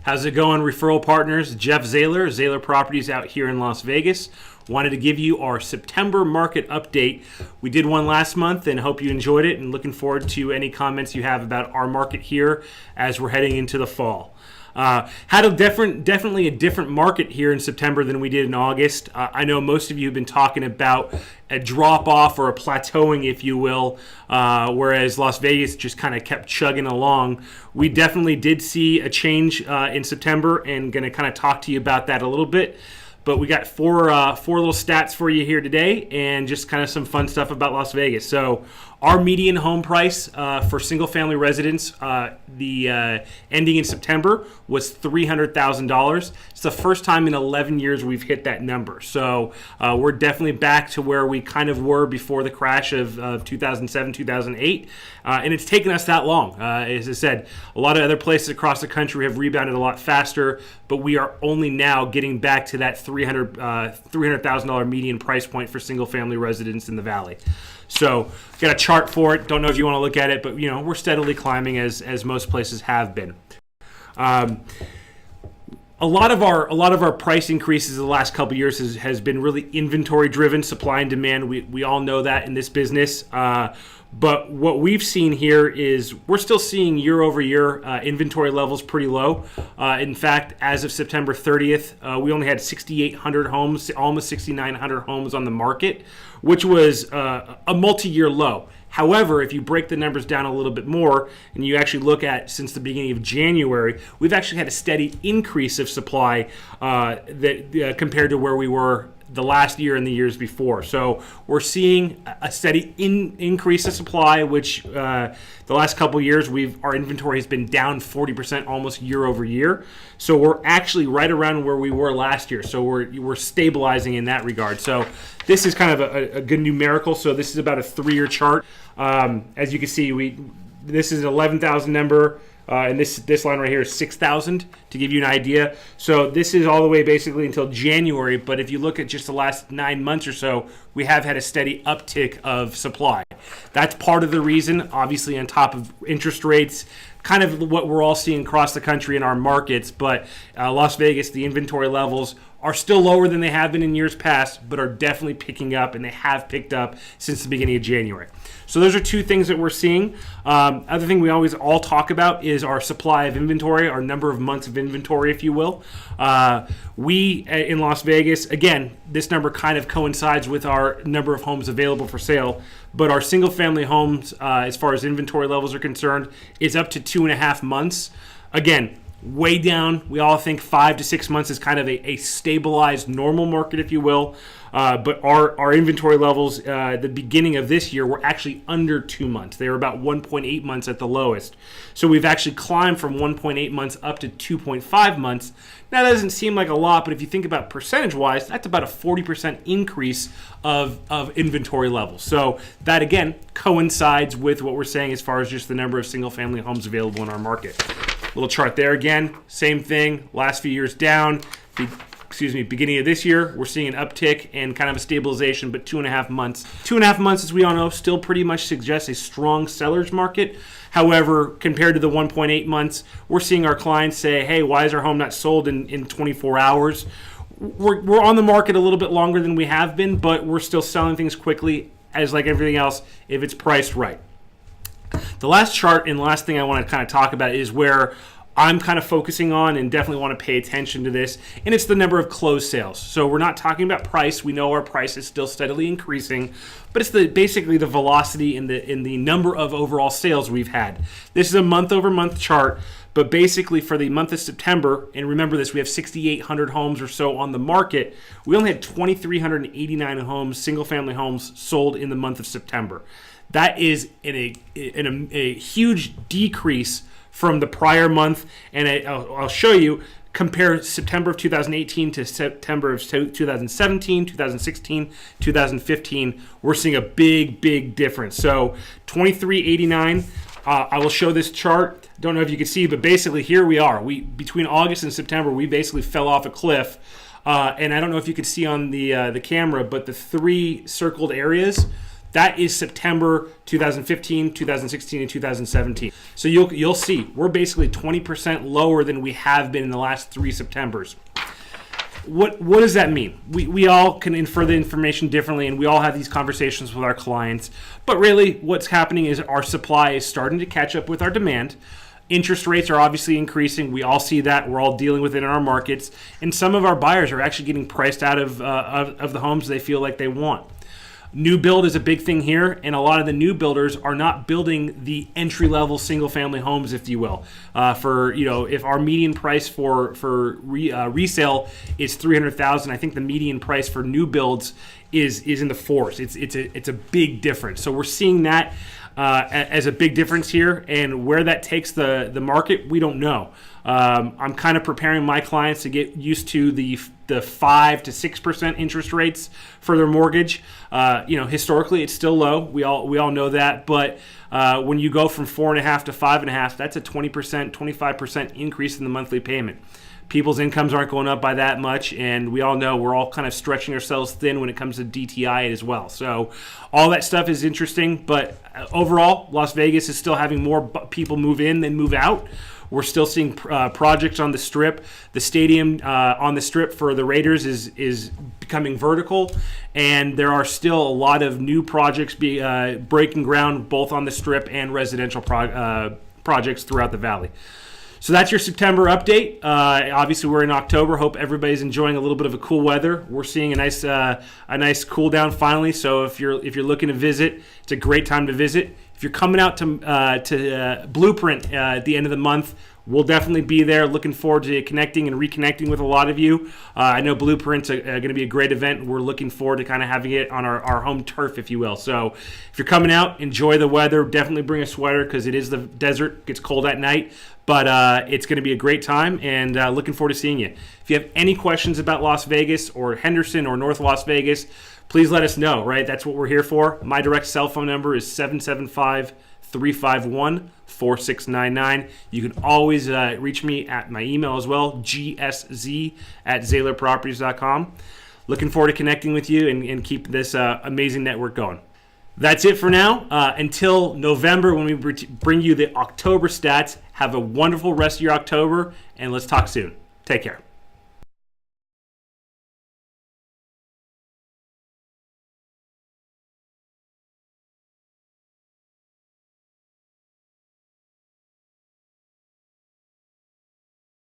How's it going, referral partners? Jeff Zahler, Zahler Properties out here in Las Vegas. Wanted to give you our September market update. We did one last month and hope you enjoyed it, and looking forward to any comments you have about our market here as we're heading into the fall. Had definitely a different market here in September than we did in August. I know most of you have been talking about a drop-off or a plateauing, if you will, whereas Las Vegas just kind of kept chugging along. We definitely did see a change in September, and going to kind of talk to you about that a little bit. But we got four little stats for you here today, and just kind of some fun stuff about Las Vegas. So our median home price for single-family residents, ending in September, was $300,000. It's the first time in 11 years we've hit that number. So we're definitely back to where we kind of were before the crash of 2007, 2008. And it's taken us that long. As I said, a lot of other places across the country have rebounded a lot faster, but we are only now getting back to that $300,000 median price point for single-family residents in the Valley. So got a chart for it. Don't know if you want to look at it, but we're steadily climbing as most places have been. A lot of our price increases the last couple of years has been really inventory driven, supply and demand. We all know that in this business. But what we've seen here is we're still seeing year over year inventory levels pretty low. In fact, as of September 30th, we only had 6,800 homes, almost 6,900 homes on the market, which was a multi-year low. However, if you break the numbers down a little bit more and you actually look at since the beginning of January, we've actually had a steady increase of supply compared to where we were the last year and the years before. So we're seeing a steady increase of supply, which the last couple of years our inventory has been down 40% almost year over year. So we're actually right around where we were last year. So we're stabilizing in that regard. So this is kind of a good numerical. So this is about a 3-year chart. As you can see, this is an 11,000 number. And this line right here is 6,000 to give you an idea. So this is all the way basically until January. But if you look at just the last 9 months or so, we have had a steady uptick of supply. That's part of the reason, obviously on top of interest rates, kind of what we're all seeing across the country in our markets. But Las Vegas, the inventory levels are still lower than they have been in years past, but are definitely picking up, and they have picked up since the beginning of January. So those are two things that we're seeing. Other thing we always all talk about is our supply of inventory, our number of months of inventory, if you will. We in Las Vegas, again, this number kind of coincides with our number of homes available for sale, but our single-family homes, as far as inventory levels are concerned, is up to 2.5 months. Again, way down. We all think 5 to 6 months is kind of a stabilized normal market, if you will. But our inventory levels at the beginning of this year were actually under 2 months. They were about 1.8 months at the lowest. So we've actually climbed from 1.8 months up to 2.5 months. Now, that doesn't seem like a lot, but if you think about percentage-wise, that's about a 40% increase of inventory levels. So that, again, coincides with what we're saying as far as just the number of single-family homes available in our market. Little chart there again, same thing, last few years down. Beginning of this year, we're seeing an uptick and kind of a stabilization, but 2.5 months. 2.5 months, as we all know, still pretty much suggests a strong seller's market. However, compared to the 1.8 months, we're seeing our clients say, hey, why is our home not sold in 24 hours? We're on the market a little bit longer than we have been, but we're still selling things quickly, as like everything else, if it's priced right. The last chart and last thing I want to kind of talk about is where I'm kind of focusing on and definitely want to pay attention to this, and it's the number of closed sales. So we're not talking about price. We know our price is still steadily increasing, but it's basically the velocity in the number of overall sales we've had. This is a month-over-month chart, but basically for the month of September, and remember this, we have 6,800 homes or so on the market. We only had 2,389 homes, single-family homes, sold in the month of September. That is in a huge decrease from the prior month, and I'll show you, compare September of 2018 to September of 2017, 2016, 2015, we're seeing a big difference. So 2389, I will show this chart. Don't know if you can see, but basically here we are. Between August and September, we basically fell off a cliff. And I don't know if you can see on the camera, but the three circled areas, That is September 2015, 2016, and 2017. So you'll see we're basically 20% lower than we have been in the last 3 Septembers. What does that mean? We all can infer the information differently, and we all have these conversations with our clients. But really, what's happening is our supply is starting to catch up with our demand. Interest rates are obviously increasing. We all see that. We're all dealing with it in our markets. And some of our buyers are actually getting priced out of the homes they feel like they want. New build is a big thing here, and a lot of the new builders are not building the entry-level single-family homes, if you will. If our median price for resale is $300,000, I think the median price for new builds is in the fours. It's a big difference. So we're seeing that as a big difference here, and where that takes the market, we don't know. I'm kind of preparing my clients to get used to the 5 to 6% interest rates for their mortgage. Historically, it's still low. We all know that, but when you go from 4.5 to 5.5, that's a 20%, 25% increase in the monthly payment. People's incomes aren't going up by that much, and we all know we're all kind of stretching ourselves thin when it comes to DTI as well. So all that stuff is interesting, but overall, Las Vegas is still having more people move in than move out. We're still seeing projects on the Strip. The stadium on the Strip for the Raiders is becoming vertical, and there are still a lot of new projects breaking ground both on the Strip and residential projects throughout the valley. So that's your September update. Obviously, we're in October. Hope everybody's enjoying a little bit of a cool weather. We're seeing a nice cool down finally. So if you're looking to visit, it's a great time to visit. If you're coming out to Blueprint at the end of the month, we'll definitely be there. Looking forward to connecting and reconnecting with a lot of you. I know Blueprint's going to be a great event. We're looking forward to kind of having it on our home turf, if you will. So if you're coming out, enjoy the weather. Definitely bring a sweater because it is the desert. It gets cold at night. But it's going to be a great time, and looking forward to seeing you. If you have any questions about Las Vegas or Henderson or North Las Vegas, please let us know, right? That's what we're here for. My direct cell phone number is 775-351-4699. You can always reach me at my email as well, gsz@zahlerproperties.com. Looking forward to connecting with you and keep this amazing network going. That's it for now. Until November when we bring you the October stats, have a wonderful rest of your October, and let's talk soon. Take care.